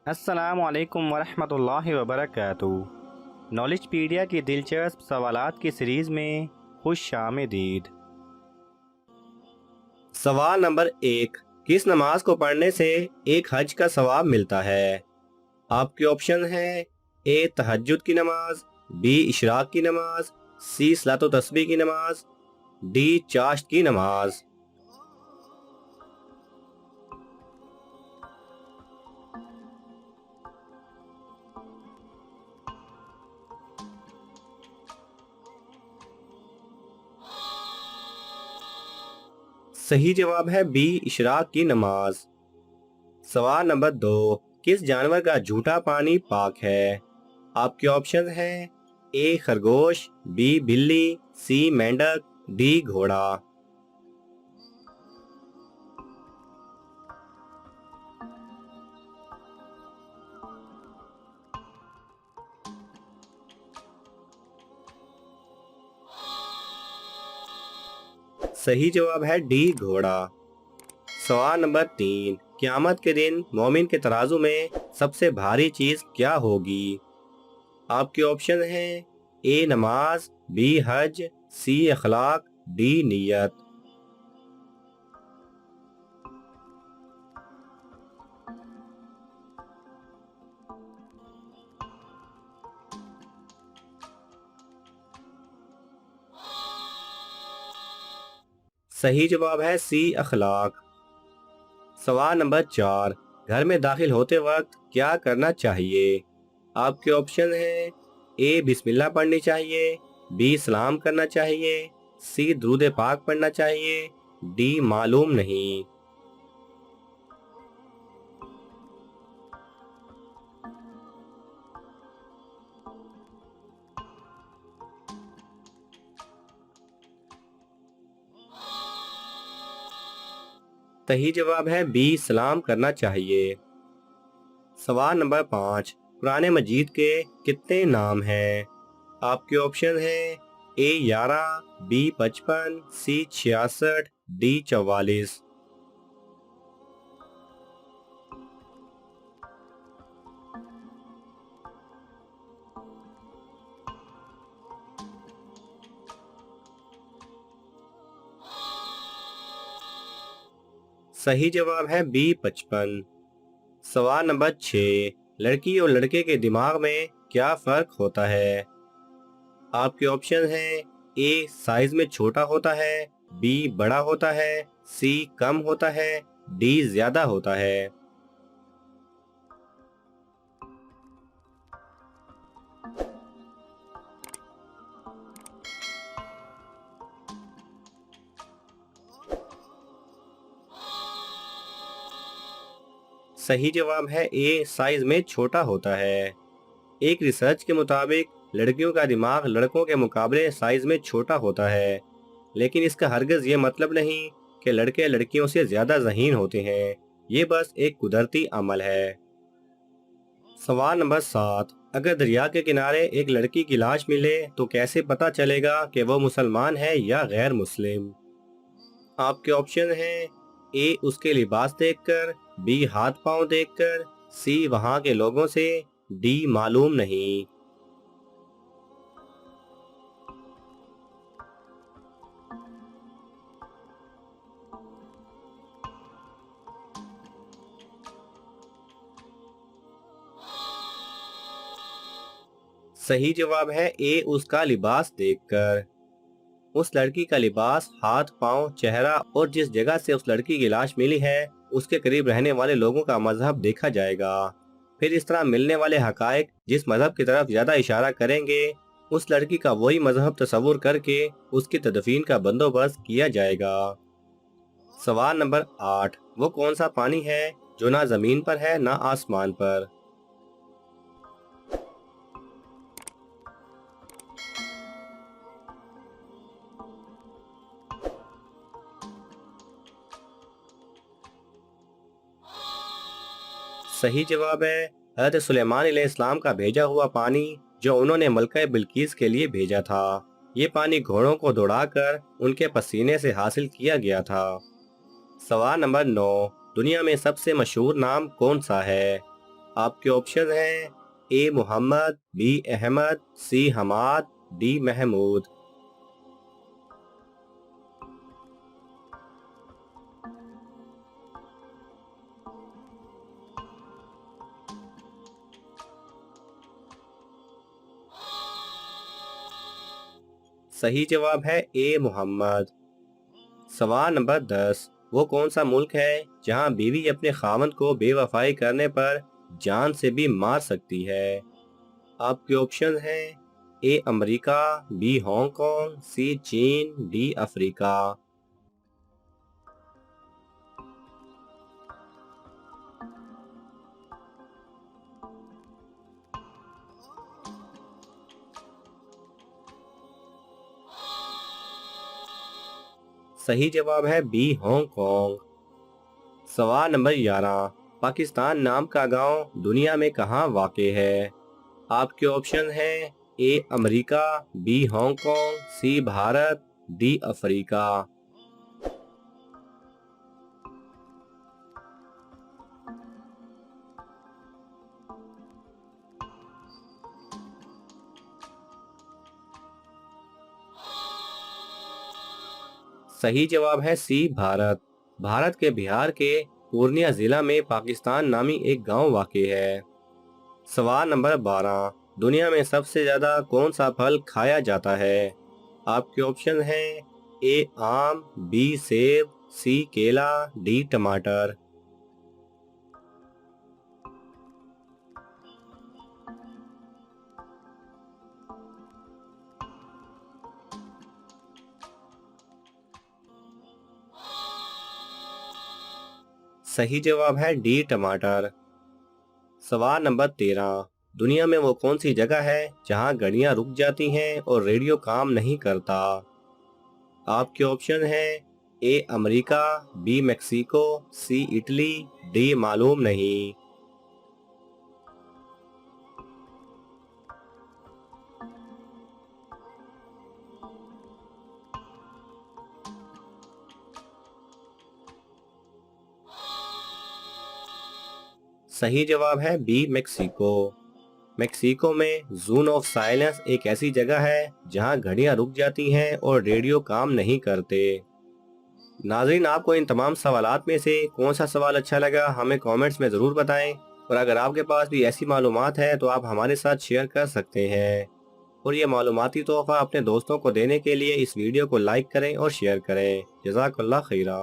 अस्सलामु अलैकुम वरहमतुल्लाहि वबरकातुहू। नॉलेजपीडिया की दिलचस्प सवालात की सीरीज़ में खुश आमदीद। सवाल नंबर 1। किस नमाज को पढ़ने से एक हज का सवाब मिलता है? आपके ऑप्शन हैं: ए तहज्जुद की नमाज, बी इशराक की नमाज, सी सलातो तस्बीह की नमाज, डी चाश्त की नमाज। सही जवाब है बी इशराक की नमाज। सवाल नंबर 2। किस जानवर का झूठा पानी पाक है? आपके ऑप्शन हैं: ए खरगोश, बी बिल्ली, सी मेंढक, डी घोड़ा। सही जवाब है डी घोड़ा। सवाल नंबर 3। क़यामत के दिन मोमिन के तराजू में सबसे भारी चीज क्या होगी? आपके ऑप्शन हैं: ए नमाज, बी हज, सी अखलाक, डी नियत। सही जवाब है सी अखलाक। सवाल नंबर 4। घर में दाखिल होते वक्त क्या करना चाहिए? आपके ऑप्शन हैं: ए बिस्मिल्लाह पढ़नी चाहिए, बी सलाम करना चाहिए, सी दुरूद पाक पढ़ना चाहिए, डी मालूम नहीं। सही जवाब है बी सलाम करना चाहिए। सवाल नंबर 5। कुरान मजीद के कितने नाम हैं? आपके ऑप्शन हैं: ए 11, बी 55, सी 66, डी 44। सही जवाब है बी 55। सवाल नंबर 6। लड़की और लड़के के दिमाग में क्या फर्क होता है? आपके ऑप्शन हैं: ए साइज में छोटा होता है, बी बड़ा होता है, सी कम होता है, डी ज्यादा होता है। सही जवाब है ए साइज में छोटा होता है। एक रिसर्च के मुताबिक लड़कियों का दिमाग लड़कों के मुकाबले साइज में छोटा होता है, लेकिन इसका हरगिज ये मतलब नहीं कि लड़के लड़कियों से ज्यादा ज़हीन होते हैं। ये बस एक कुदरती अमल है। सवाल नंबर 7। अगर दरिया के किनारे एक लड़की की लाश मिले तो कैसे पता चलेगा कि वो मुसलमान है या गैर मुस्लिम? आपके ऑप्शन हैं: ए उसके लिबास देखकर, बी हाथ पांव देखकर, सी वहां के लोगों से, डी मालूम नहीं। सही जवाब है ए उसका लिबास देखकर। उस लड़की का लिबास, हाथ पांव, चेहरा और जिस जगह से उस लड़की की लाश मिली है उसके करीब रहने वाले लोगों का मजहब देखा जाएगा। फिर इस तरह मिलने वाले हकायक जिस मजहब की तरफ ज्यादा इशारा करेंगे, उस लड़की का वही मजहब तस्वुर करके उसकी तदफीन का बंदोबस्त किया जाएगा। सवाल नंबर 8। वो कौन सा पानी है जो ना जमीन पर है ना आसमान पर? सही जवाब है हज़रत सुलेमान अलैहिस्सलाम का भेजा हुआ पानी, जो उन्होंने मलका बिल्कीस के लिए भेजा था। ये पानी घोड़ों को दौड़ाकर उनके पसीने से हासिल किया गया था। सवाल नंबर 9। दुनिया में सबसे मशहूर नाम कौन सा है? आपके ऑप्शन हैं ए मोहम्मद, बी अहमद, सी हमाद, डी महमूद। सही जवाब है ए मोहम्मद। सवाल नंबर 10, वो कौन सा मुल्क है जहां बीवी अपने खावंद को बेवफाई करने पर जान से भी मार सकती है? आपके ऑप्शन हैं ए अमेरिका, बी हांगकांग, सी चीन, डी अफ्रीका। सही जवाब है बी हांगकांग। सवाल नंबर 11, पाकिस्तान नाम का गांव दुनिया में कहाँ वाक़ है? आपके ऑप्शन हैं A America, B Hong Kong, C Bharat, D Africa. सही जवाब है सी भारत। भारत के बिहार के पूर्णिया जिला में पाकिस्तान नामी एक गांव वाक़ है। सवाल नंबर 12, दुनिया में सबसे ज्यादा कौन सा फल खाया जाता है? आपके ऑप्शन हैं ए आम, बी सेब, सी केला, डी टमाटर। सही जवाब है डी टमाटर। सवाल नंबर 13, दुनिया में वो कौन सी जगह है जहां घड़ियां रुक जाती हैं और रेडियो काम नहीं करता? आपके ऑप्शन हैं A America, B Mexico, C Italy, D मालूम नहीं। सही जवाब है बी मेक्सिको। मेक्सिको में जोन ऑफ साइलेंस एक ऐसी जगह है जहां घड़ियां रुक जाती हैं और रेडियो काम नहीं करते। नाज़रीन, आपको इन तमाम सवालात में से कौन सा सवाल अच्छा लगा हमें कमेंट्स में ज़रूर बताएं, और अगर आपके पास भी ऐसी मालूमात है तो आप हमारे साथ शेयर कर सकते हैं। और ये मालूमाती तोहफा अपने दोस्तों को देने के लिए इस वीडियो को लाइक करें और शेयर करें। जज़ाकल्लाह खैरा।